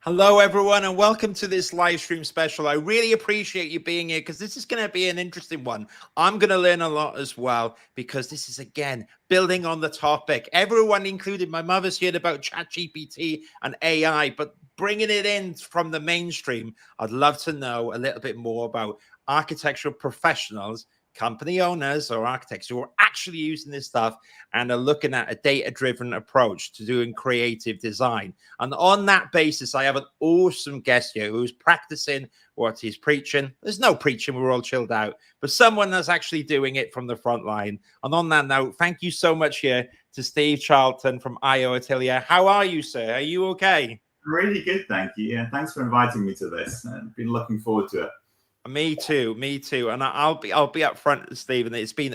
Hello, everyone, and welcome to this live stream special. I really appreciate you being here because this is going to be an interesting one. I'm going to learn a lot as well because this is, again, building on the topic. Everyone, including my mother's, heard about ChatGPT and AI, but bringing it in from the mainstream, I'd love to know a little bit more about architectural professionals, company owners or architects who are actually using this stuff and are looking at a data-driven approach to doing creative design. And on that basis, I have an awesome guest here who's practicing what he's preaching. There's no preaching, we're all chilled out, but someone that's actually doing it from the front line. And on that note, thank you so much here to Steve Charlton from Atelier. How are you, sir? Are you okay? Really good, thank you. Yeah, thanks for inviting me to this. I've been looking forward to it. Me too, me too. And I'll be up front, Stephen. It's been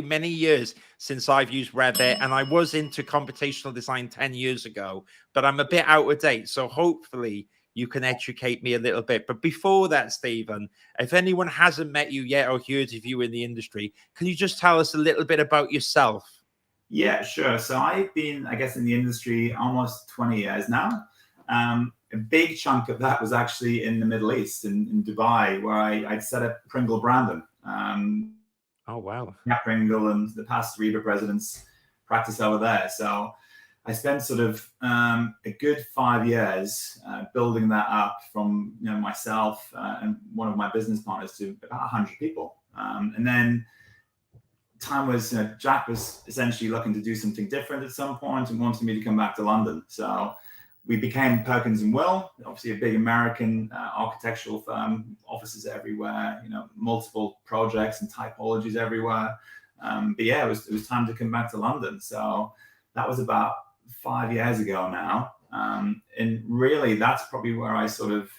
many years since I've used Revit, and I was into computational design 10 years ago, but I'm a bit out of date. So hopefully you can educate me a little bit. But before that, Stephen, if anyone hasn't met you yet or heard of you in the industry, can you just tell us a little bit about yourself? Yeah, sure. So I've been, I guess, in the industry almost 20 years now. A big chunk of that was actually in the Middle East, in Dubai, where I'd set up Pringle Brandon. Oh, wow. Yeah, Pringle and the past Revit presidents practice over there. So I spent sort of a good 5 years building that up from myself and one of my business partners to about 100 people. And then time was, Jack was essentially looking to do something different at some point and wanted me to come back to London. So we became Perkins & Will, obviously a big American architectural firm, offices everywhere, multiple projects and typologies everywhere. But yeah, it was time to come back to London. So that was about 5 years ago now. And really, that's probably where I sort of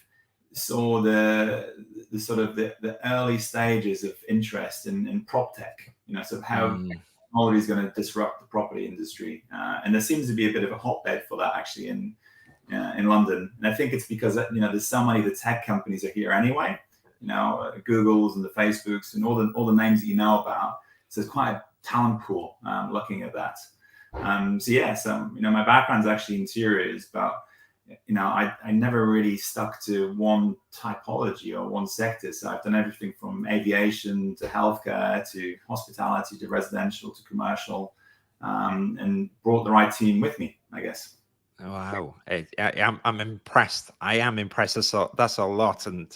saw the early stages of interest in prop tech, sort of how technology is going to disrupt the property industry. And there seems to be a bit of a hotbed for that actually in London. And I think it's because, there's so many of the tech companies are here anyway, Google's and the Facebooks and all the names that you know about. So it's quite a talent pool looking at that. So my background's actually interiors, but I never really stuck to one typology or one sector. So I've done everything from aviation to healthcare to hospitality to residential to commercial, and brought the right team with me, I guess. Wow, I'm impressed. I am impressed. That's a lot, and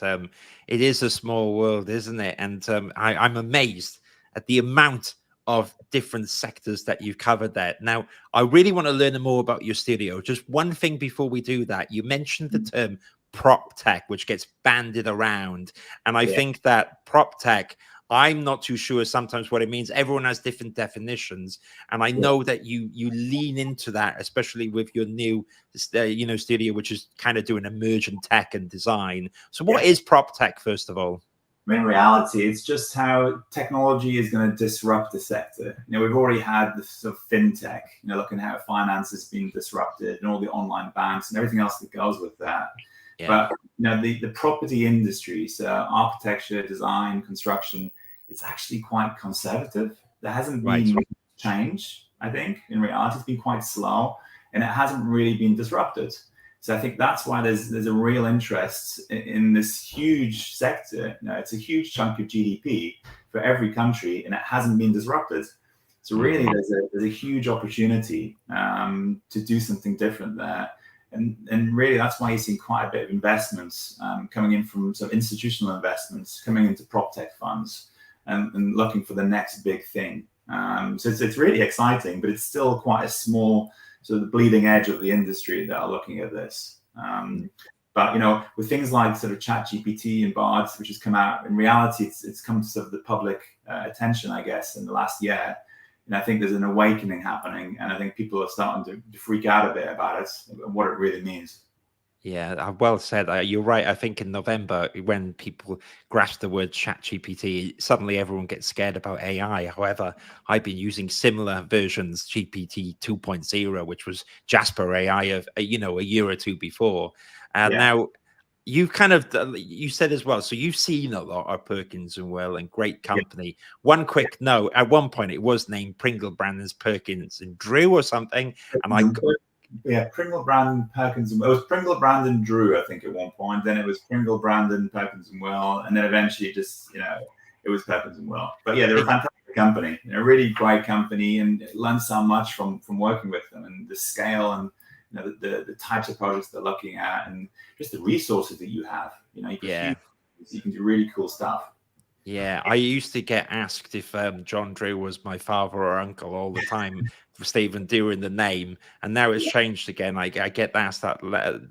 it is a small world, isn't it? And I'm amazed at the amount of different sectors that you've covered there. Now, I really want to learn more about your studio. Just one thing before we do that, you mentioned the term prop tech, which gets bandied around, and I think that prop tech, I'm not too sure sometimes what it means. Everyone has different definitions. And I know that you lean into that, especially with your new, studio, which is kind of doing emergent tech and design. So what is prop tech, first of all? In reality, it's just how technology is going to disrupt the sector. We've already had the sort of fintech, looking at how finance has been disrupted and all the online banks and everything else that goes with that. Yeah. But the property industry, so architecture, design, construction, it's actually quite conservative. There hasn't been change, I think. In reality, it's been quite slow and it hasn't really been disrupted. So I think that's why there's a real interest in this huge sector. It's a huge chunk of GDP for every country and it hasn't been disrupted. So really, there's a huge opportunity to do something different there. And really, that's why you're seeing quite a bit of investments coming in from sort of institutional investments, coming into prop tech funds and looking for the next big thing. So it's really exciting, but it's still quite a small sort of the bleeding edge of the industry that are looking at this. But with things like sort of ChatGPT and Bards, which has come out, in reality, it's come to sort of the public attention, I guess, in the last year. And I think there's an awakening happening, and I think people are starting to freak out a bit about it, and what it really means. Yeah, well said. You're right. I think in November, when people grasp the word ChatGPT, suddenly everyone gets scared about AI. However, I've been using similar versions, GPT 2.0, which was Jasper AI of a year or two before. Now, you've you said as well, so you've seen a lot of Perkins & Will and great company. One quick note, at one point it was named Pringle Brandon's Perkins and Drew or something, and yeah, Pringle, Brandon, Perkins, and it was Pringle, Brandon, Drew, I think at one point. Then it was Pringle, Brandon, Perkins and Will, and then eventually just it was Perkins and Will. But yeah, they're a fantastic company, really great company, and learned so much from working with them, and the scale and the types of projects they're looking at, and just the resources that you have. You can do really cool stuff. Yeah, I used to get asked if John Drew was my father or uncle all the time for Stephen doing the name, and now it's changed again. I get asked that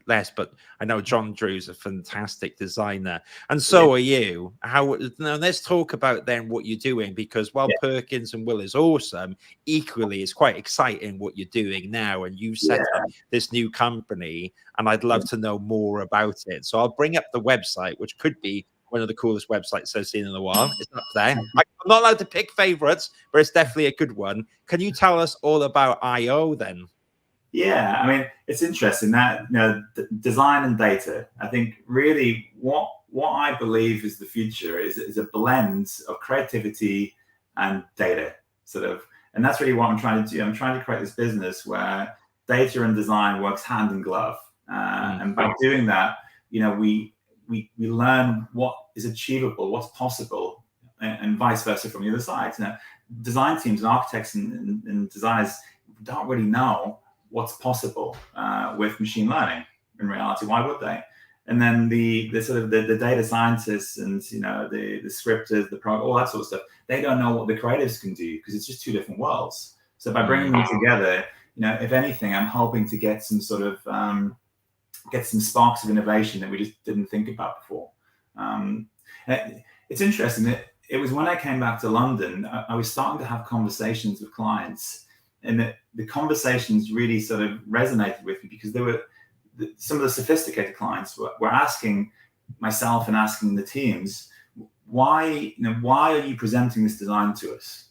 less, but I know John Drew's a fantastic designer, and so are you. Now let's talk about then what you're doing, because while Perkins and Will is awesome, equally it's quite exciting what you're doing now, and you set up this new company, and I'd love to know more about it. So I'll bring up the website, which could be one of the coolest websites I've seen in a while. It's up there. I'm not allowed to pick favorites, but it's definitely a good one. Can you tell us all about I/O then? Yeah, I mean, it's interesting that design and data. I think really what I believe is the future is a blend of creativity and data, sort of, and that's really what I'm trying to do. I'm trying to create this business where data and design works hand in glove, and by doing that, we learn what is achievable, what's possible, and vice versa from the other side. Design teams and architects and designers don't really know what's possible with machine learning in reality. Why would they? And then the sort of the data scientists and the scripters, all that sort of stuff, they don't know what the creatives can do, because it's just two different worlds. So by bringing them together, if anything, I'm hoping to get some sort of get some sparks of innovation that we just didn't think about before. It's interesting that it was when I came back to London, I was starting to have conversations with clients, and the conversations really sort of resonated with me, because there were some of the sophisticated clients were asking myself and asking the teams, why are you presenting this design to us?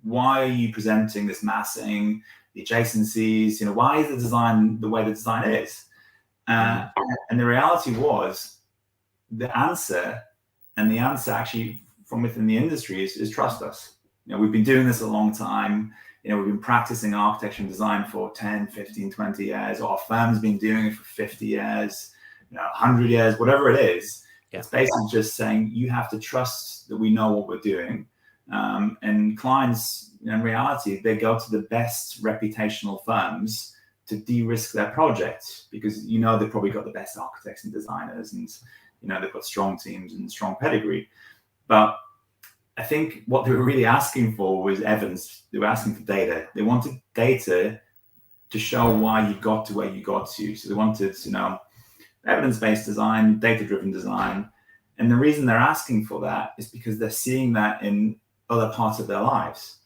Why are you presenting this massing, the adjacencies? Why is the design the way the design is? And the reality was, the answer actually from within the industry is trust us. We've been doing this a long time. We've been practicing architecture and design for 10, 15, 20 years. Our firm's been doing it for 50 years, 100 years, whatever it is. Yeah. It's basically just saying you have to trust that we know what we're doing. And clients, in reality, they go to the best reputational firms to de-risk their project, because they've probably got the best architects and designers, and they've got strong teams and strong pedigree. But I think what they were really asking for was evidence. They were asking for data. They wanted data to show why you got to where you got to. So they wanted evidence-based design, data-driven design. And the reason they're asking for that is because they're seeing that in other parts of their lives.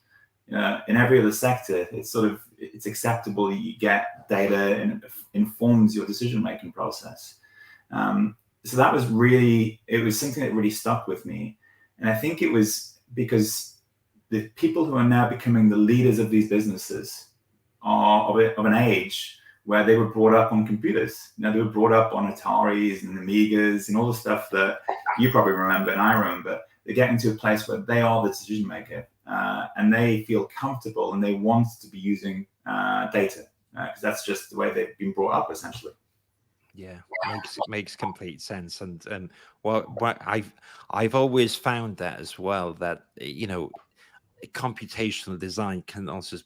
In every other sector, it's acceptable that you get data, and it informs your decision-making process. So that was it was something that really stuck with me. And I think it was because the people who are now becoming the leaders of these businesses are of an age where they were brought up on computers. They were brought up on Ataris and Amigas and all the stuff that you probably remember and I remember. They're getting to a place where they are the decision maker, and they feel comfortable, and they want to be using data, because that's just the way they've been brought up, essentially. Yeah, makes complete sense. And what I've always found that as well, that computational design can also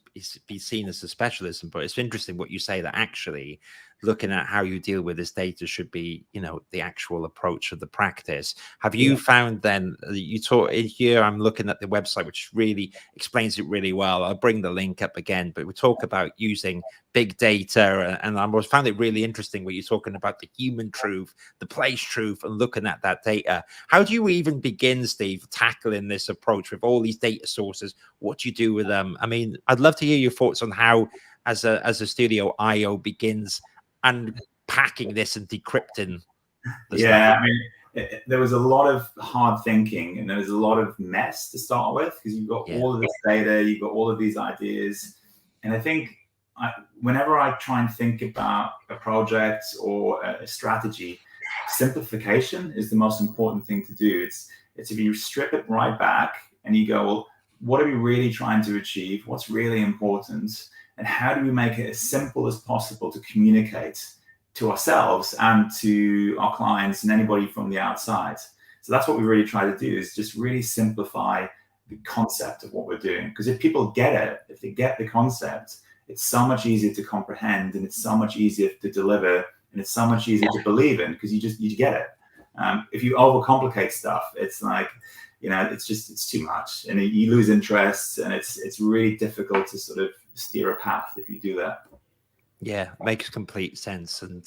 be seen as a specialism, but it's interesting what you say, that actually looking at how you deal with this data should be, the actual approach of the practice. Have you found then, you taught in here, I'm looking at the website, which really explains it really well. I'll bring the link up again, but we talk about using big data, and I found it really interesting what you're talking about, the human truth, the place truth, and looking at that data. How do you even begin, Steve, tackling this approach with all these data sources? What do you do with them? I mean, I'd love to hear your thoughts on how, as a studio, I/O begins unpacking this and decrypting the stuff. I mean, there was a lot of hard thinking, and there was a lot of mess to start with, because you've got all of this data, you've got all of these ideas. And I think whenever I try and think about a project or a strategy, simplification is the most important thing to do. It's if you strip it right back and you go, well, what are we really trying to achieve? What's really important? And how do we make it as simple as possible to communicate to ourselves and to our clients and anybody from the outside? So that's what we really try to do, is just really simplify the concept of what we're doing. Because if people get it, if they get the concept, it's so much easier to comprehend, and it's so much easier to deliver, and it's so much easier to believe in, because you get it. If you overcomplicate stuff, it's like, it's too much, and you lose interest, and it's really difficult to sort of steer a path if you do that. Yeah, makes complete sense. And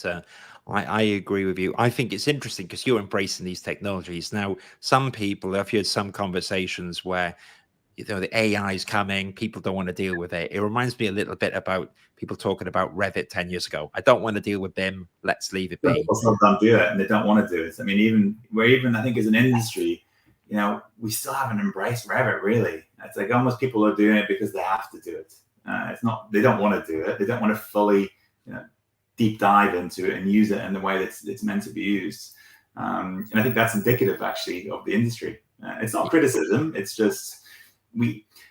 I agree with you. I think it's interesting because you're embracing these technologies. Now, some people, I've heard some conversations where, the AI is coming, people don't want to deal with it. It reminds me a little bit about people talking about Revit 10 years ago. I don't want to deal with BIM. Let's leave it be. People don't do it, and they don't want to do it. I mean, I think as an industry, we still haven't embraced Revit, really. It's like almost people are doing it because they have to do it. It's not, they don't want to do it. They don't want to fully, deep dive into it and use it in the way that it's meant to be used. And I think that's indicative, actually, of the industry. It's not criticism. It's just,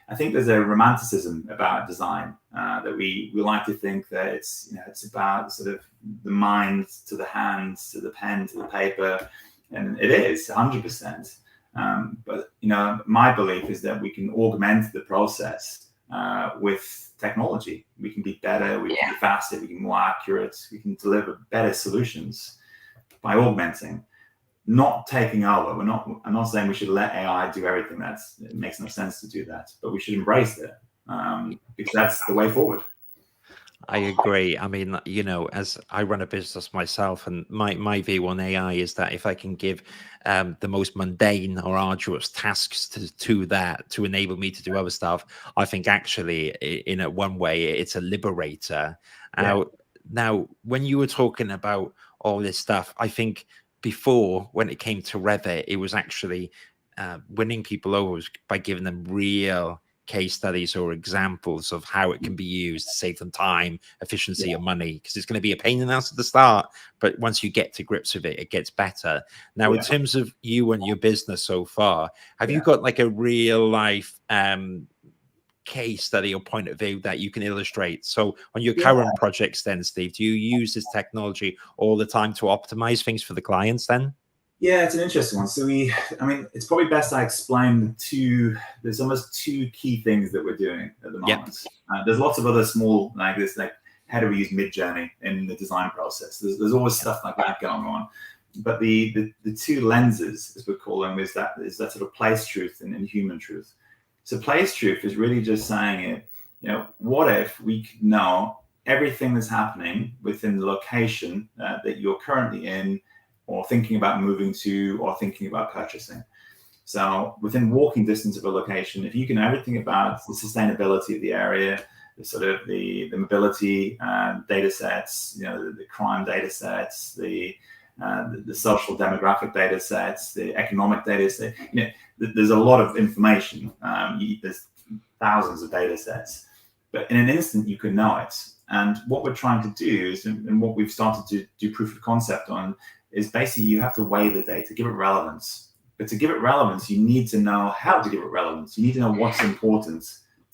I think there's a romanticism about design, that we like to think that it's about sort of the mind to the hands, to the pen, to the paper. And it is 100%. But, my belief is that we can augment the process with technology. We can be better, we can be faster, we can be more accurate, we can deliver better solutions by augmenting, not taking over. I'm not saying we should let AI do everything. It makes no sense to do that, but we should embrace it, because that's the way forward. I agree. I mean, as I run a business myself, and my view on AI is that if I can give the most mundane or arduous tasks to that to enable me to do other stuff, I think actually, in one way, it's a liberator. Now, when you were talking about all this stuff, I think before, when it came to Revit, it was actually winning people over by giving them real case studies or examples of how it can be used to save them time, efficiency, and money, because it's going to be a pain in the ass at the start, but once you get to grips with it, it gets better. Now, in terms of you and your business so far, have you got like a real life case study or point of view that you can illustrate? So on your current projects then, Steve, do you use this technology all the time to optimize things for the clients then? Yeah, it's an interesting one. So it's probably best I explain there's almost two key things that we're doing at the moment. There's lots of other small, like this, like how do we use Midjourney in the design process? There's always stuff like that going on. But the two lenses, as we call them, is that sort of place truth and human truth. So place truth is really just saying what if we could know everything that's happening within the location that you're currently in, or thinking about moving to, or thinking about purchasing. So within walking distance of a location, if you can know everything about the sustainability of the area, the sort of the mobility data sets, the crime data sets, the social demographic data sets, the economic data set, there's a lot of information. There's thousands of data sets, but in an instant you can know it. And what we're trying to do is, and what we've started to do proof of concept on, is basically you have to weigh the data, give it relevance. But to give it relevance, you need to know how to give it relevance. You need to know what's important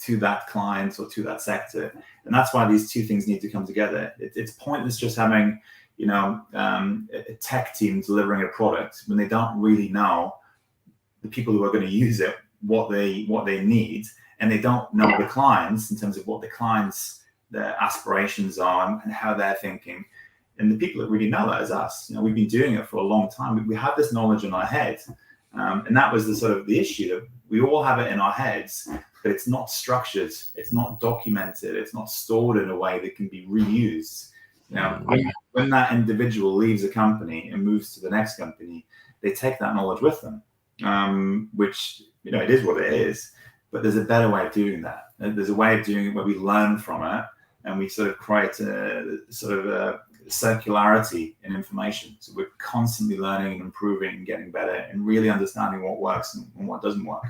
to that client or to that sector. And that's why these two things need to come together. It's pointless just having, a tech team delivering a product when they don't really know the people who are going to use it, what they need, and they don't know the clients in terms of what the clients, their aspirations are and how they're thinking. And the people that really know that is us. We've been doing it for a long time. We have this knowledge in our head. And that was the issue, that we all have it in our heads, but it's not structured. It's not documented. It's not stored in a way that can be reused. When that individual leaves a company and moves to the next company, they take that knowledge with them, which, it is what it is. But there's a better way of doing that. There's a way of doing it where we learn from it, and we sort of create a circularity in information. So we're constantly learning and improving and getting better and really understanding what works and what doesn't work.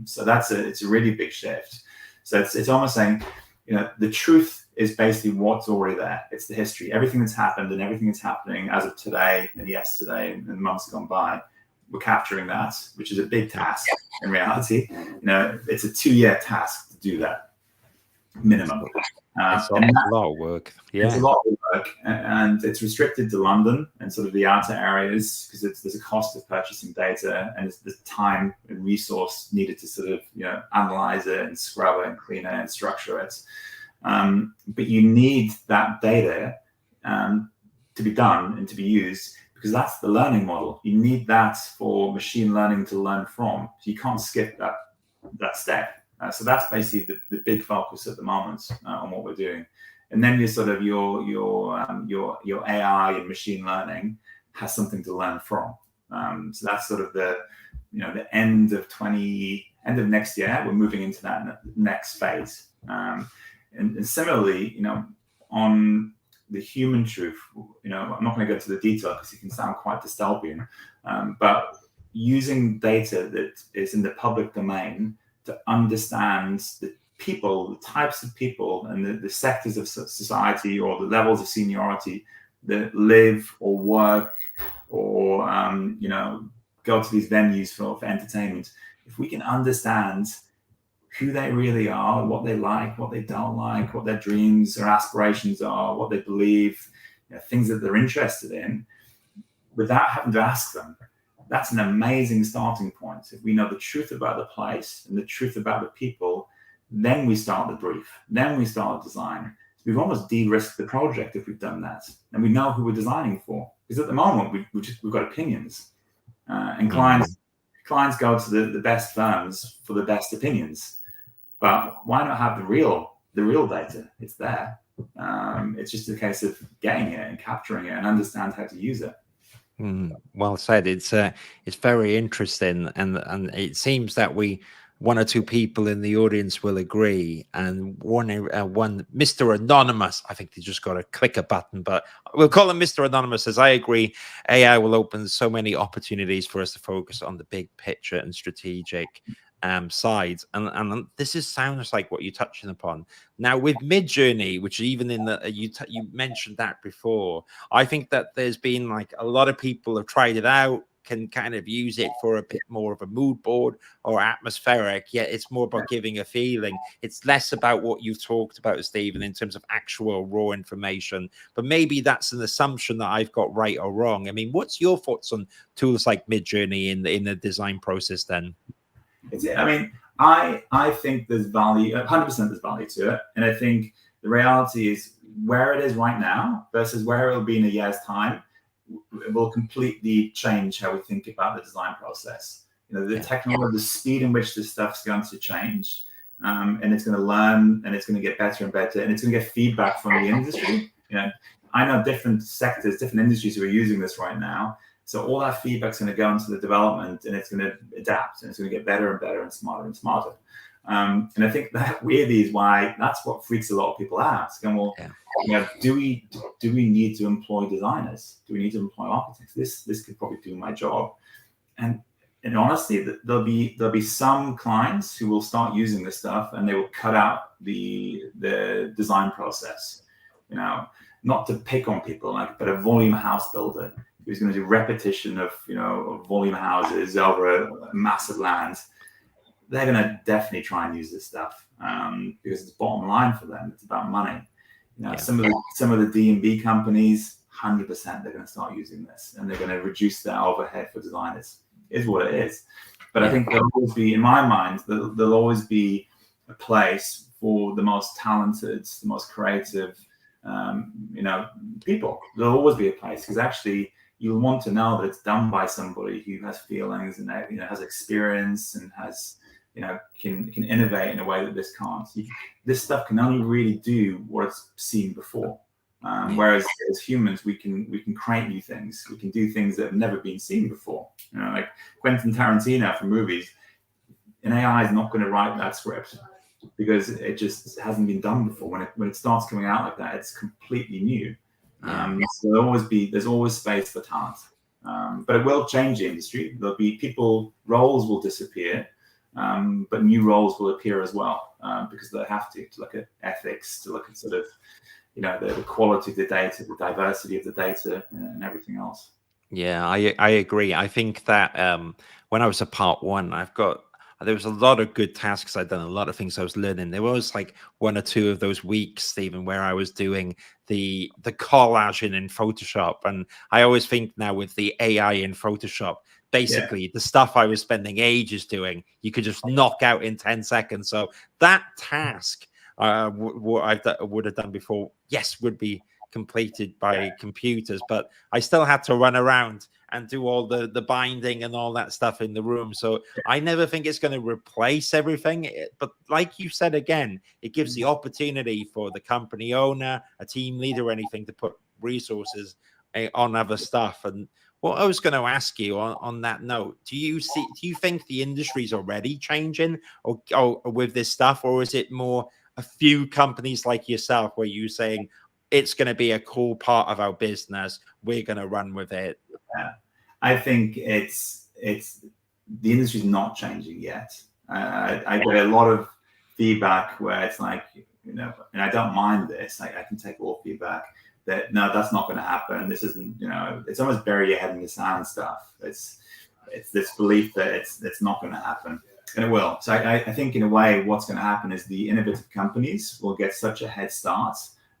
So it's a really big shift. So it's almost saying, the truth is basically what's already there. It's the history, everything that's happened and everything that's happening as of today and yesterday and months gone by. we're capturing that, which is a big task in reality. It's a 2-year task to do that minimum. It's a lot of work. Yeah, it's a lot of work, and it's restricted to London and sort of the outer areas because there's a cost of purchasing data, and there's time and resource needed to sort of analyze it and scrub it and clean it and structure it. But you need that data to be done and to be used, because that's the learning model. You need that for machine learning to learn from. So you can't skip that step. So that's basically the big focus at the moment on what we're doing. And then your AI and machine learning has something to learn from. So that's sort of the end of next year. We're moving into that next phase. And similarly, on the human truth, I'm not going to go into the detail because it can sound quite dystopian, but using data that is in the public domain to understand the people, the types of people, and the sectors of society or the levels of seniority that live or work or go to these venues for entertainment. If we can understand who they really are, what they like, what they don't like, what their dreams or aspirations are, what they believe, things that they're interested in, without having to ask them, that's an amazing starting point. If we know the truth about the place and the truth about the people, then we start the brief, then we start design. We've almost de-risked the project if we've done that, and we know who we're designing for. Because at the moment we've got opinions, and clients go to the best firms for the best opinions. But why not have the real data? It's there. It's just a case of getting it and capturing it and understand how to use it. Well said. It's very interesting, and it seems that one or two people in the audience will agree, and one Mr. Anonymous, I think they just got to click a button, but we'll call him Mr. Anonymous, says, I agree, AI will open so many opportunities for us to focus on the big picture and strategic sides, and this sounds like what you're touching upon now with Midjourney, which even in the you mentioned that before. I think that there's been like a lot of people have tried it out, can kind of use it for a bit more of a mood board or atmospheric, yet it's more about giving a feeling. It's less about what you've talked about, Stephen, in terms of actual raw information, but maybe that's an assumption that I've got right or wrong. I mean, what's your thoughts on tools like Midjourney in the design process then? I think there's value, 100% there's value to it. And I think the reality is where it is right now versus where it'll be in a year's time, it will completely change how we think about the design process. The technology, the speed in which this stuff's going to change, and it's going to learn, and it's going to get better and better, and it's going to get feedback from the industry. I know different sectors, different industries who are using this right now. So all that feedback's going to go into the development, and it's going to adapt, and it's going to get better and better and smarter and smarter. And I think that really is why that's what freaks a lot of people out. It's going, do we need to employ designers? Do we need to employ architects? This could probably do my job. And honestly, there'll be some clients who will start using this stuff, and they will cut out the design process. Not to pick on people, but a volume house builder who's going to do repetition of volume houses over a massive land, they're going to definitely try and use this stuff because it's bottom line for them. It's about money. Some of the D&B companies, 100% they're going to start using this, and they're going to reduce their overhead for designers. Is what it is. But I think there'll always be, in my mind, there'll always be a place for the most talented, the most creative, people. There'll always be a place, because actually you'll want to know that it's done by somebody who has feelings and has experience and has can innovate in a way that this can't. This stuff can only really do what it's seen before. Whereas as humans, we can create new things. We can do things that have never been seen before. Like Quentin Tarantino for movies, an AI is not going to write that script because it just hasn't been done before. When it starts coming out like that, it's completely new. So there's always space for talent, but it will change the industry. There'll be roles will disappear, but new roles will appear as well because they have to look at ethics, to look at sort of the quality of the data, the diversity of the data, and everything else. Yeah, I agree. I think that when I was a part one, there was a lot of good tasks I'd done, a lot of things I was learning. There was like one or two of those weeks, Stephen, where I was doing the collaging in Photoshop, and I always think now with the AI in Photoshop, Yeah. basically the stuff I was spending ages doing, you could just knock out in 10 seconds. So that task, what would have done before, yes, would be completed by computers, but I still had to run around and do all the binding and all that stuff in the room. So I never think it's going to replace everything. But like you said again, it gives the opportunity for the company owner, a team leader, or anything to put resources on other stuff. And what I was going to ask you on that note, do you think the industry is already changing or with this stuff, or is it more a few companies like yourself where you're saying it's going to be a cool part of our business, we're going to run with it? Yeah. I think it's the industry's not changing yet. I get a lot of feedback where it's like, and I don't mind this. I can take all feedback that no, that's not going to happen. This isn't, it's almost bury your head in the sand stuff. It's this belief that it's not going to happen, and it will. So I think in a way, what's going to happen is the innovative companies will get such a head start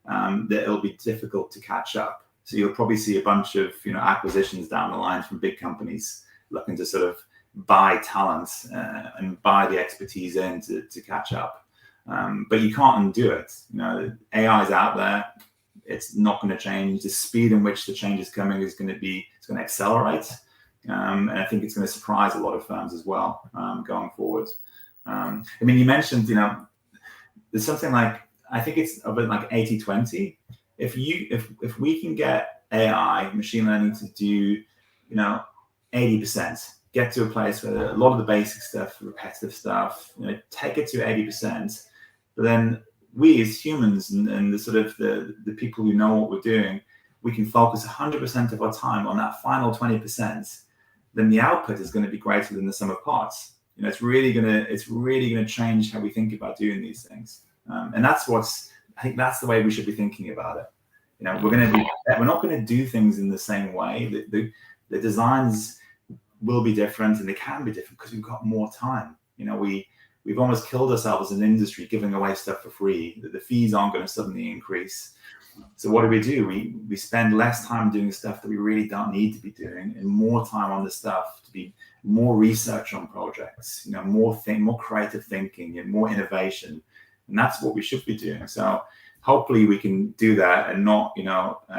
that it'll be difficult to catch up. So you'll probably see a bunch of acquisitions down the line from big companies looking to sort of buy talent and buy the expertise in to catch up. But you can't undo it. AI is out there. It's not going to change. The speed in which the change is coming is going to accelerate. And I think it's going to surprise a lot of firms as well going forward. You mentioned, there's something like, I think it's a bit like 80-20. If we can get AI, machine learning to do, 80%, get to a place where a lot of the basic stuff, repetitive stuff, take it to 80%, but then we as humans and the sort of the people who know what we're doing, we can focus 100% of our time on that final 20%, then the output is going to be greater than the sum of parts. It's really going to change how we think about doing these things. And I think that's the way we should be thinking about it. We're not going to do things in the same way. The designs will be different, and they can be different because we've got more time. We've almost killed ourselves as an industry giving away stuff for free. The fees aren't going to suddenly increase. So what do? We spend less time doing stuff that we really don't need to be doing, and more time on the stuff to be more research on projects, more creative thinking and more innovation. And that's what we should be doing. So hopefully we can do that and not,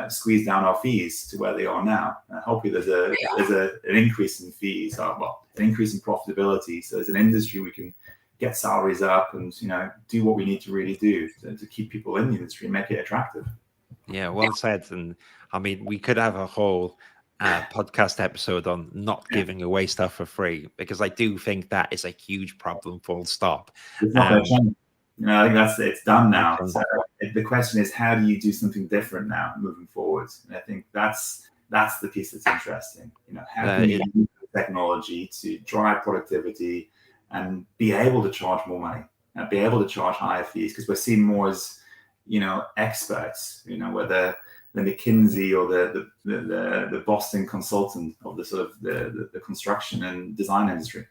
squeeze down our fees to where they are now. Hopefully there's an increase in fees, an increase in profitability. So as an industry, we can get salaries up and, do what we need to really do to keep people in the industry and make it attractive. Yeah, well said. And we could have a whole podcast episode on not giving away stuff for free, because I do think that is a huge problem, full stop. It's not going to change. I think it's done now. So the question is, how do you do something different now moving forward? And I think that's the piece that's interesting. How can you use technology to drive productivity and be able to charge more money and be able to charge higher fees? Because we're seen more as, experts, whether the McKinsey or the Boston consultant of the sort of the construction and design industry.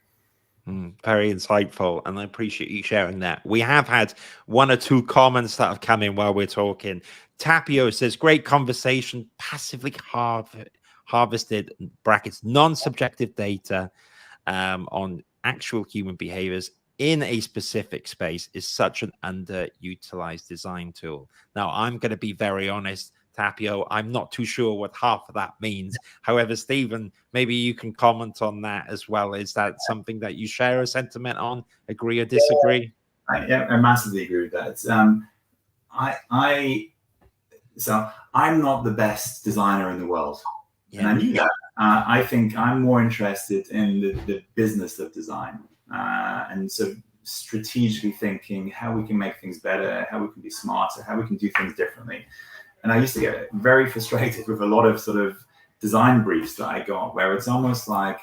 Very insightful, and I appreciate you sharing that. We have had one or two comments that have come in while we're talking. Tapio says, great conversation, passively harvested brackets non-subjective data on actual human behaviors in a specific space is such an underutilized design tool. Now, I'm going to be very honest, Tapio, I'm not too sure what half of that means. However, Stephen, maybe you can comment on that as well. Is that something that you share a sentiment on? Agree or disagree? I massively agree with that. So I'm not the best designer in the world, and I knew that. I think I'm more interested in the business of design, and so strategically thinking how we can make things better, how we can be smarter, how we can do things differently. And I used to get very frustrated with a lot of sort of design briefs that I got, where it's almost like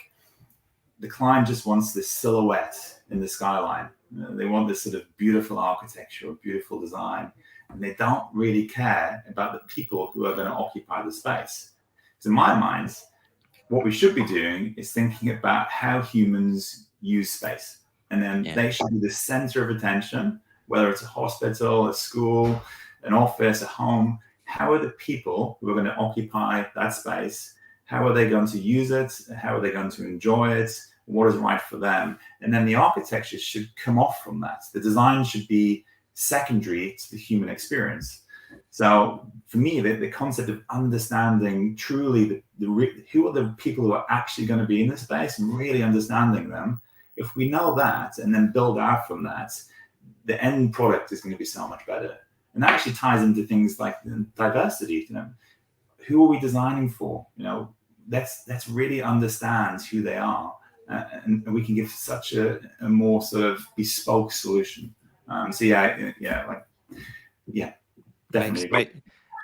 the client just wants this silhouette in the skyline. They want this sort of beautiful architecture or beautiful design, and they don't really care about the people who are going to occupy the space. So in my mind, what we should be doing is thinking about how humans use space. And then they should be the center of attention, whether it's a hospital, a school, an office, a home. How are the people who are going to occupy that space? How are they going to use it? How are they going to enjoy it? What is right for them? And then the architecture should come off from that. The design should be secondary to the human experience. So for me, the concept of understanding truly who are the people who are actually going to be in this space and really understanding them, if we know that and then build out from that, the end product is going to be so much better. And that actually ties into things like diversity. Who are we designing for? Let's really understand who they are, and we can give such a more sort of bespoke solution. Definitely.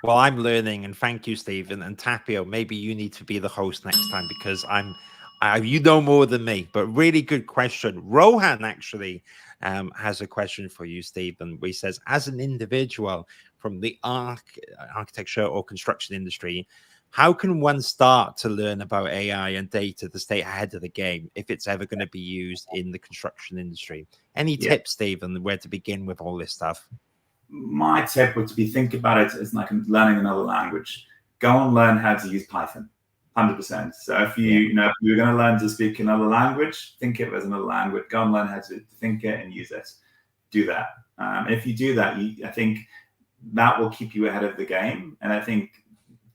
Well, I'm learning, and thank you, Steven. And Tapio, maybe you need to be the host next time, because you know more than me. But really good question. Rohan actually has a question for you, Steven. He says, as an individual from the architecture or construction industry, how can one start to learn about AI and data to stay ahead of the game if it's ever going to be used in the construction industry? Any tips, Steven, where to begin with all this stuff? My tip would be think about it as like learning another language. Go and learn how to use Python, 100%. So if you're going to learn to speak another language, think of it as another language. Go and learn how to think it and use it. Do that. And if you do that, I think that will keep you ahead of the game. And I think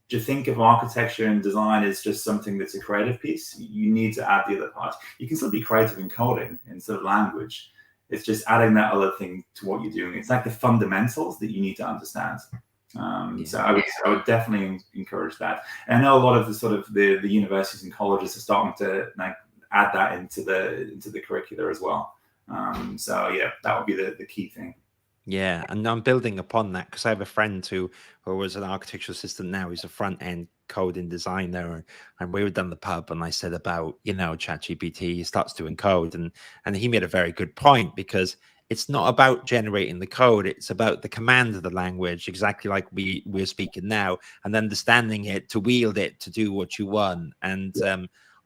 to think of architecture and design as just something that's a creative piece, you need to add the other parts. You can still be creative in coding instead of language. It's just adding that other thing to what you're doing. It's like the fundamentals that you need to understand. So I would definitely encourage that. And I know a lot of the sort of the universities and colleges are starting to add that into the curricula as well. That would be the key thing. Yeah, and I'm building upon that because I have a friend who was an architectural assistant. Now he's a front-end coding designer, and we were down the pub, and I said about ChatGPT. He starts doing code, and he made a very good point, because it's not about generating the code; it's about the command of the language, exactly like we're speaking now, and understanding it to wield it to do what you want. And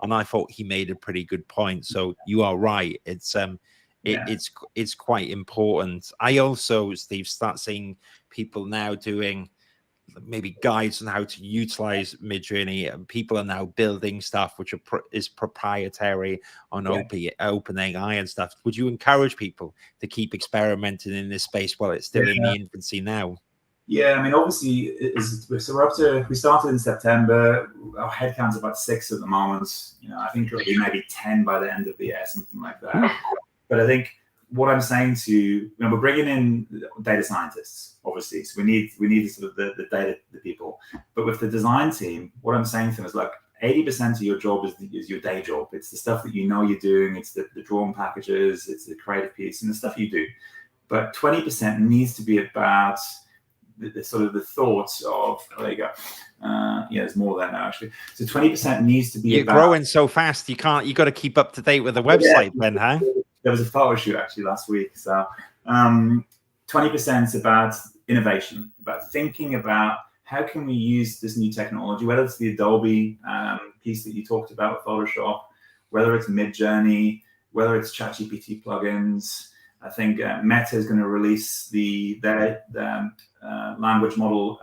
I thought he made a pretty good point. So you are right. It's quite important. I also, Steve, start seeing people now doing maybe guides on how to utilize Midjourney, and people are now building stuff which is proprietary on OpenAI and stuff. Would you encourage people to keep experimenting in this space while it's still in the infancy now? Yeah, I mean, obviously, we started in September. Our headcount's about 6 at the moment. I think it'll be maybe 10 by the end of the year, something like that. But I think what I'm saying we're bringing in data scientists, obviously. So we need sort of the data, the people. But with the design team, what I'm saying to them is, look, 80% of your job is your day job. It's the stuff that you're doing. It's the drawn packages. It's the creative piece and the stuff you do. But 20% needs to be about the sort of the thoughts of, there you go. There's more there now, actually. So 20% needs to be You're growing so fast, you got to keep up to date with the website, then, huh? There was a photo shoot actually last week. So 20% is about innovation, about thinking about how can we use this new technology, whether it's the Adobe piece that you talked about with Photoshop, whether it's Midjourney, whether it's ChatGPT plugins. I think Meta is going to release their language model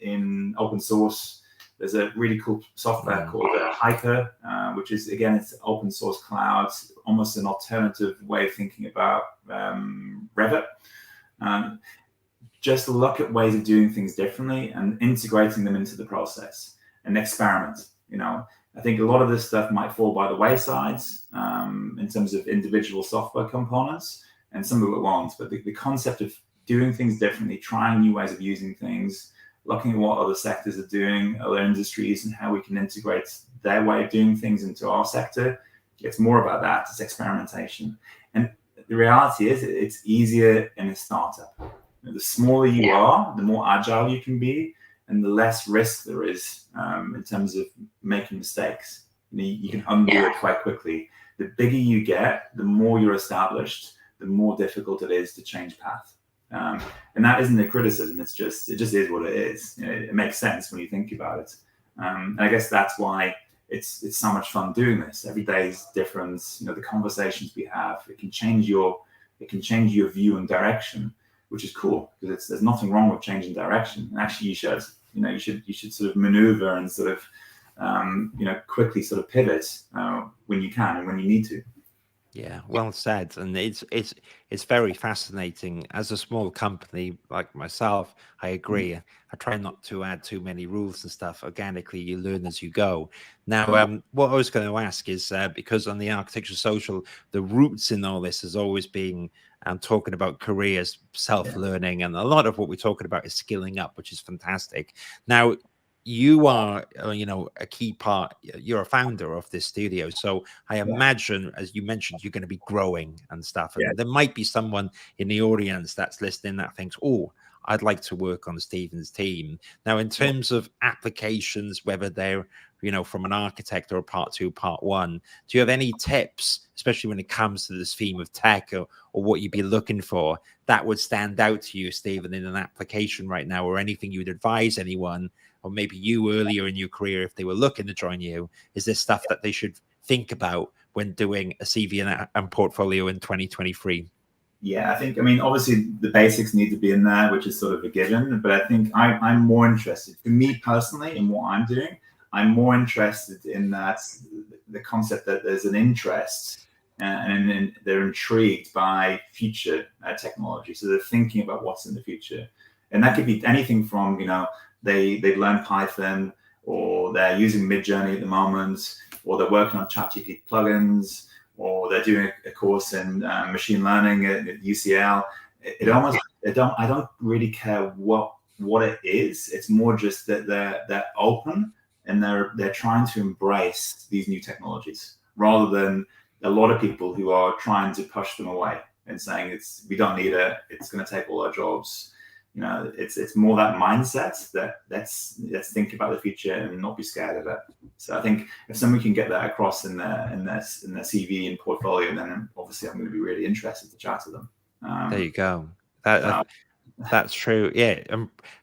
in open source. There's a really cool software called Hyper, which is, again, it's open source cloud, almost an alternative way of thinking about Revit. Just look at ways of doing things differently and integrating them into the process and experiment. I think a lot of this stuff might fall by the wayside in terms of individual software components, and some of it won't. But the concept of doing things differently, trying new ways of using things, looking at what other sectors are doing, other industries, and how we can integrate their way of doing things into our sector. It's more about that. It's experimentation. And the reality is it's easier in a startup. The smaller you are, the more agile you can be, and the less risk there is in terms of making mistakes. You can undo it quite quickly. The bigger you get, the more you're established, the more difficult it is to change path. And that isn't a criticism. It just is what it is. It makes sense when you think about it. And I guess that's why it's so much fun doing this. Every day is different. You know, the conversations we have, it can change your view and direction, which is cool, because there's nothing wrong with changing direction. And actually, you should sort of maneuver and sort of quickly sort of pivot when you can and when you need to. Yeah, well said. And it's very fascinating. As a small company like myself, I agree. I try not to add too many rules and stuff. Organically, you learn as you go. Now, what I was going to ask is, because on the Architecture Social, the roots in all this has always been talking about careers, self-learning, and a lot of what we're talking about is skilling up, which is fantastic. Now, you are, a key part. You're a founder of this studio, so I imagine, as you mentioned, you're going to be growing and stuff. And there might be someone in the audience that's listening that thinks, "Oh, I'd like to work on Steven's team." Now, in terms of applications, whether they're from an architect or a part 2, part 1, do you have any tips, especially when it comes to this theme of tech, or what you'd be looking for that would stand out to you, Steven, in an application right now, or anything you would advise anyone? Or maybe you earlier in your career, if they were looking to join you, is there stuff that they should think about when doing a CV and portfolio in 2023? Yeah, I mean, obviously the basics need to be in there, which is sort of a given. But I think I'm more interested, for me personally, in what I'm doing. I'm more interested in that, the concept that there's an interest and they're intrigued by future technology. So they're thinking about what's in the future. And that could be anything from, they've learned Python, or they're using Midjourney at the moment, or they're working on ChatGPT plugins, or they're doing a course in machine learning at UCL. I don't really care what it is. It's more just that they're open and they're trying to embrace these new technologies, rather than a lot of people who are trying to push them away and saying we don't need it, it's going to take all our jobs. It's more that mindset that let's think about the future and not be scared of it. So I think if someone can get that across in their CV and portfolio, then obviously I'm going to be really interested to chat to them. There you go. That's true. Yeah,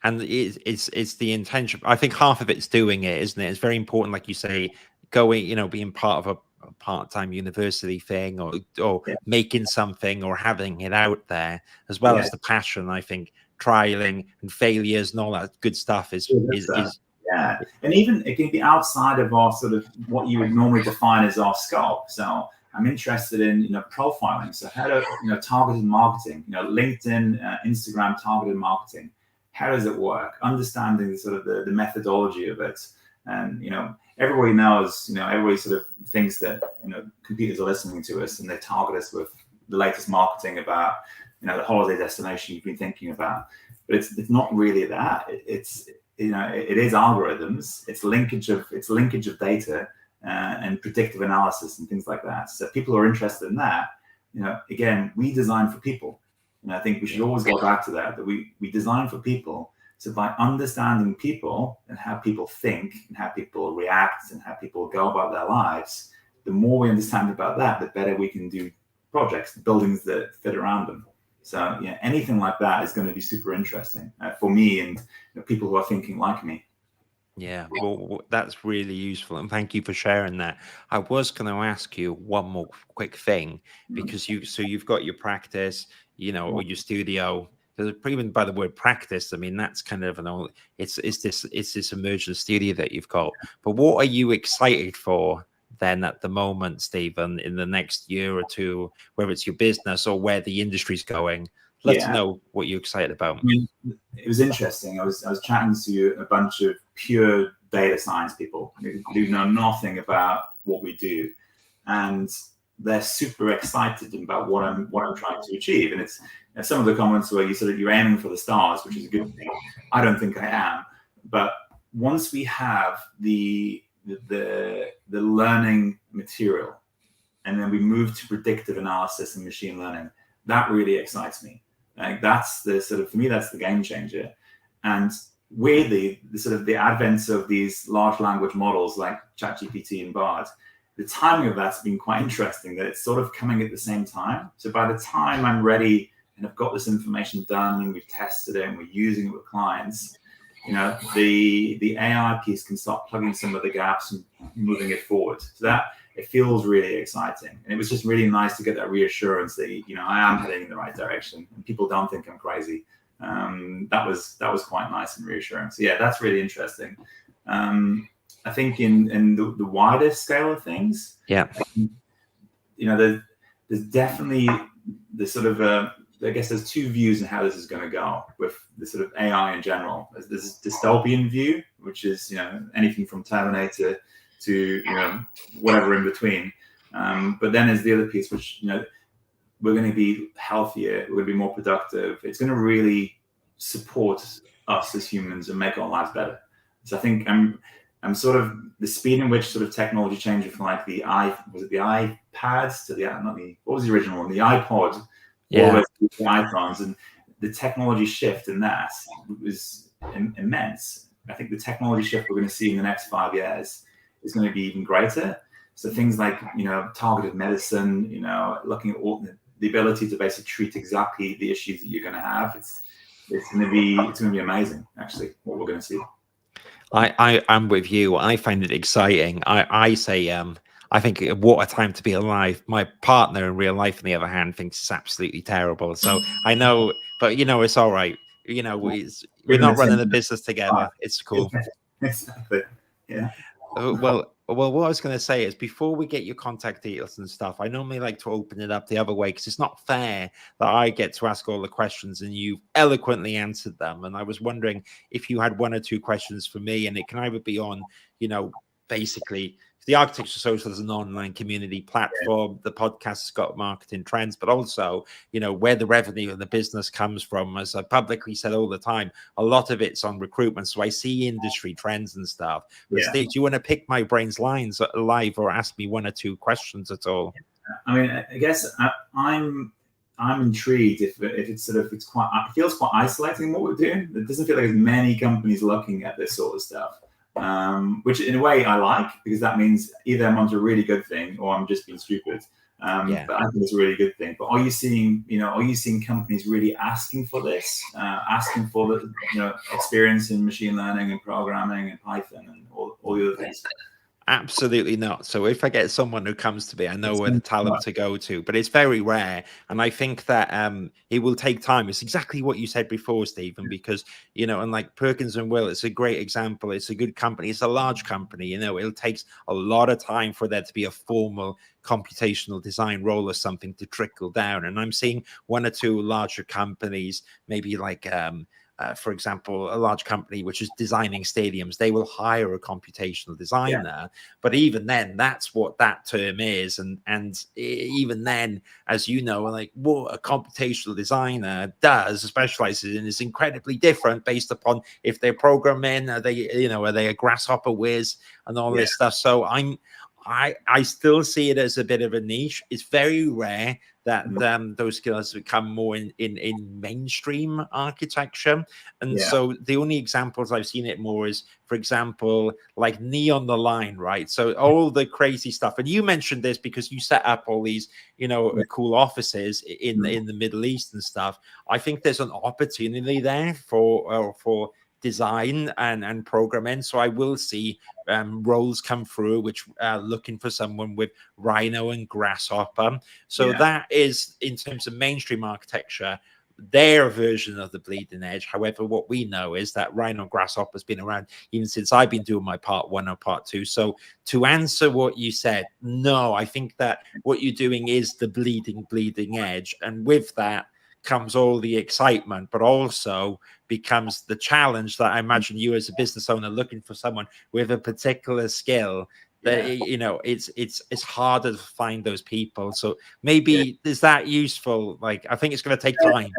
and it's the intention. I think half of it's doing it, isn't it? It's very important, like you say, going, being part of a part-time university thing, or making something, or having it out there, as well as the passion. I think trialing and failures and all that good stuff is and even it can be outside of our sort of what you would normally define as our scope. So I'm interested in profiling. So how to targeted marketing, LinkedIn, Instagram targeted marketing. How does it work? Understanding sort of the methodology of it. And everybody knows, everybody sort of thinks that computers are listening to us and they target us with the latest marketing about the holiday destination you've been thinking about. But it's not really that. It is algorithms. It's linkage of data and predictive analysis and things like that. So people are interested in that. Again, we design for people, and I think we should always go back to that we design for people. So by understanding people and how people think and how people react and how people go about their lives, the more we understand about that, the better we can do projects, buildings that fit around them. So anything like that is going to be super interesting for me and people who are thinking like me. Yeah, well, that's really useful, and thank you for sharing that. I was going to ask you one more quick thing, because you've got your practice, or your studio. Even by the word practice, I mean that's kind of it's this emergent studio that you've got. But what are you excited for then at the moment, Steven, in the next year or two, whether it's your business or where the industry's going? Let's know what you're excited about. I mean, it was interesting. I was chatting to a bunch of pure data science people who know nothing about what we do, and they're super excited about what I'm trying to achieve. And it's some of the comments where you're aiming for the stars, which is a good thing. I don't think I am, but once we have the learning material, and then we move to predictive analysis and machine learning, that really excites me. Like that's for me, that's the game changer. And weirdly, the advent of these large language models like ChatGPT and Bard, the timing of that's been quite interesting, that it's sort of coming at the same time. So by the time I'm ready and I've got this information done and we've tested it and we're using it with clients, the AI piece can start plugging some of the gaps and moving it forward. So that it feels really exciting, and it was just really nice to get that reassurance that I am heading in the right direction, and people don't think I'm crazy. That was quite nice and reassuring. So yeah, that's really interesting. I think in the wider scale of things, there's definitely the sort of I guess there's two views in how this is going to go with the sort of AI in general. There's this dystopian view, which is anything from Terminator to whatever in between. But then there's the other piece, which we're going to be healthier, we're going to be more productive. It's going to really support us as humans and make our lives better. So I think I'm sort of the speed in which sort of technology changes from like the iPads to what was the original one? The iPod. All the iPhones, and the technology shift in that was immense. I think the technology shift we're going to see in the next 5 years is going to be even greater. So things like targeted medicine, looking at all the ability to basically treat exactly the issues that you're going to have. It's going to be amazing, actually, what we're going to see. I'm with you. I find it exciting. I say I think what a time to be alive. My partner in real life, on the other hand, thinks it's absolutely terrible. So I know, but it's all right. We're not running a business together. It's cool. Exactly. Yeah. Well, what I was going to say is before we get your contact details and stuff, I normally like to open it up the other way because it's not fair that I get to ask all the questions and you've eloquently answered them. And I was wondering if you had one or two questions for me, and it can either be on, basically the Architecture Social is an online community platform. The podcast has got marketing trends, but also, where the revenue and the business comes from. As I publicly said all the time, a lot of it's on recruitment. So I see industry trends and stuff. But Steve, do you want to pick my brain's lines live or ask me one or two questions at all? I mean, I guess I'm intrigued if it feels quite isolating what we're doing. It doesn't feel like there's many companies looking at this sort of stuff. Which in a way I like, because that means either I'm onto a really good thing or I'm just being stupid. But I think it's a really good thing. But are you seeing companies really asking for this, asking for the experience in machine learning and programming and Python and all the other things? Absolutely not. So if I get someone who comes to me, I know where the talent to go to, but it's very rare. And I think that it will take time. It's exactly what you said before, Stephen, because, and like Perkins and Will, it's a great example. It's a good company. It's a large company. It takes a lot of time for there to be a formal computational design role or something to trickle down. And I'm seeing one or two larger companies, maybe like, for example, a large company which is designing stadiums, they will hire a computational designer. But even then, that's what that term is. And even then, as you know, like what a computational designer does, specializes in, is incredibly different based upon if they're programming, are they a grasshopper whiz and all this stuff. So I still see it as a bit of a niche. It's very rare that those skills become more in mainstream architecture. And so the only examples I've seen it more is, for example, like Neon the Line, right? So all the crazy stuff. And you mentioned this because you set up all these, cool offices in the Middle East and stuff. I think there's an opportunity there for design and programming. So I will see roles come through which are looking for someone with Rhino and Grasshopper. So that is, in terms of mainstream architecture, their version of the bleeding edge. However, what we know is that Rhino and Grasshopper has been around even since I've been doing my part 1 or part 2. So to answer what you said, no, I think that what you're doing is the bleeding edge. And with that comes all the excitement, but also becomes the challenge that I imagine you as a business owner looking for someone with a particular skill that it's harder to find those people. So maybe is that useful? Like, I think it's going to take time.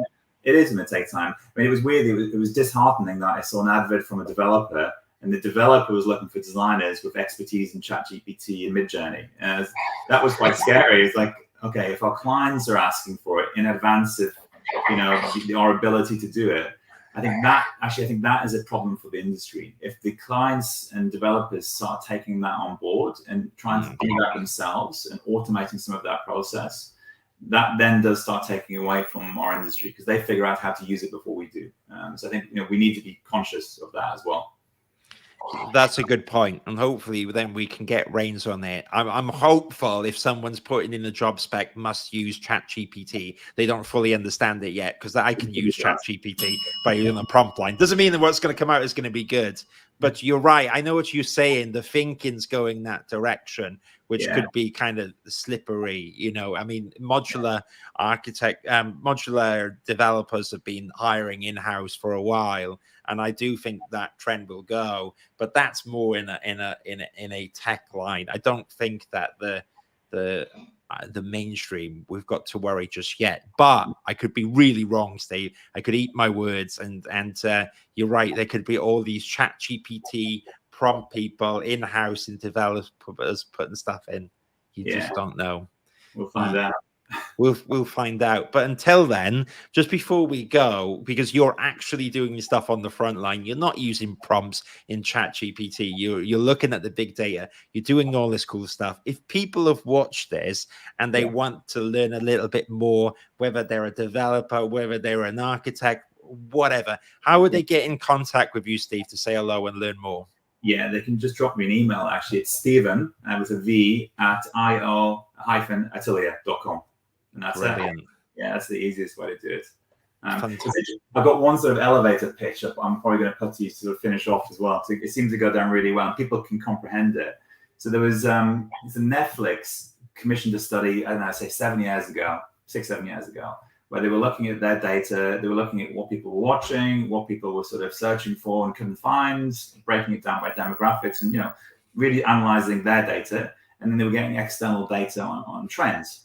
It is going to take time. I mean, it was weird. It was disheartening that I saw an advert from a developer, and the developer was looking for designers with expertise in ChatGPT and Midjourney. And that was quite scary. It's like, okay, if our clients are asking for it in advance of our ability to do it, I think that is a problem for the industry. If the clients and developers start taking that on board and trying to do that themselves and automating some of that process, that then does start taking away from our industry because they figure out how to use it before we do. So I think we need to be conscious of that as well. That's a good point, and hopefully then we can get reins on it. I'm hopeful if someone's putting in the job spec must use ChatGPT, they don't fully understand it yet, because I can use ChatGPT by using the prompt line. Doesn't mean that what's going to come out is going to be good, but you're right. I know what you're saying. The thinking's going that direction, which could be kind of slippery. You know, I mean, modular modular developers have been hiring in-house for a while, and I do think that trend will go, but that's more in a tech line. I don't think that the mainstream we've got to worry just yet. But I could be really wrong, Steve. I could eat my words, and you're right. There could be all these Chat GPT prompt people in-house and developers putting stuff in. You just don't know. We'll find out. We'll find out. But until then, just before we go, because you're actually doing your stuff on the front line, you're not using prompts in ChatGPT. You're looking at the big data. You're doing all this cool stuff. If people have watched this and they want to learn a little bit more, whether they're a developer, whether they're an architect, whatever, how would they get in contact with you, Steve, to say hello and learn more? Yeah, they can just drop me an email. Actually, it's Steven with a V at io-atelier.com. And that's it. Yeah, that's the easiest way to do it. I've got one sort of elevator pitch up I'm probably going to put to you to sort of finish off as well. So it seems to go down really well and people can comprehend it. So there was it's a Netflix commissioned a study, I don't know, say 7 years ago, 6-7 years ago, where they were looking at their data. They were looking at what people were watching, what people were sort of searching for and couldn't find, breaking it down by demographics, and really analyzing their data. And then they were getting external data on trends.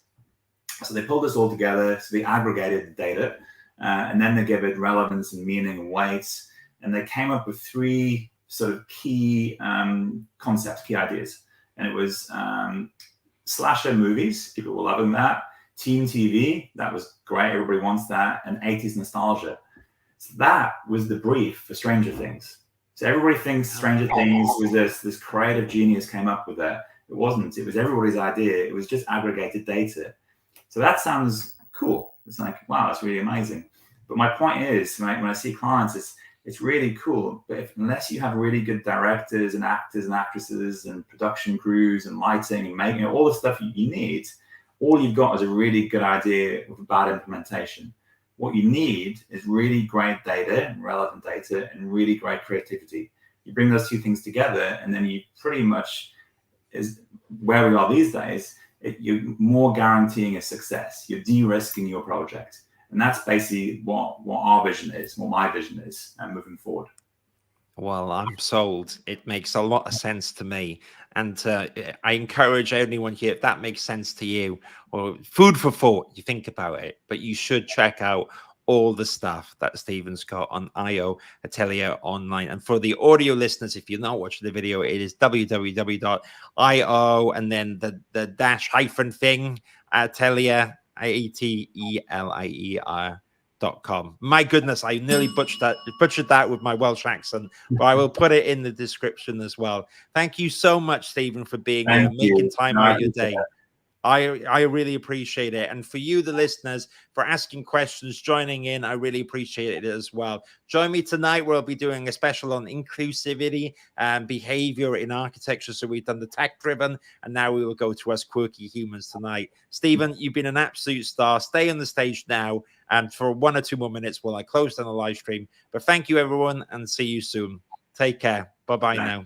So they pulled this all together, so they aggregated the data, and then they gave it relevance and meaning and weight, and they came up with 3 sort of key concepts, key ideas. And it was slasher movies, people were loving that, teen TV, that was great, everybody wants that, and 80s nostalgia. So that was the brief for Stranger Things. So everybody thinks Stranger Things was this creative genius came up with that. It wasn't, it was everybody's idea, it was just aggregated data. So that sounds cool. It's like, wow, that's really amazing. But my point is, when I see clients, it's really cool. But unless you have really good directors and actors and actresses and production crews and lighting and making all the stuff you need, all you've got is a really good idea with a bad implementation. What you need is really great data and relevant data and really great creativity. You bring those 2 things together, and then you pretty much is where we are these days. You're more guaranteeing a success. You're de-risking your project. And that's basically what our vision is, what my vision is moving forward. Well, I'm sold. It makes a lot of sense to me. And I encourage anyone here, if that makes sense to you, or food for thought, you think about it, but you should check out all the stuff that Steven's got on IO Atelier online. And for the audio listeners, if you're not watching the video, it is www.io and then the dash hyphen thing, Atelier, ATELIER.com. My goodness, I nearly butchered that with my Welsh accent, but I will put it in the description as well. Thank you so much, Steven, for being here, making time out of your day. I really appreciate it. And for you, the listeners, for asking questions, joining in, I really appreciate it as well. Join me tonight where I'll be doing a special on inclusivity and behavior in architecture. So we've done the tech-driven, and now we will go to us quirky humans tonight. Steven, you've been an absolute star. Stay on the stage now and for 1 or 2 more minutes while I close down the live stream. But thank you, everyone, and see you soon. Take care. Bye-bye now.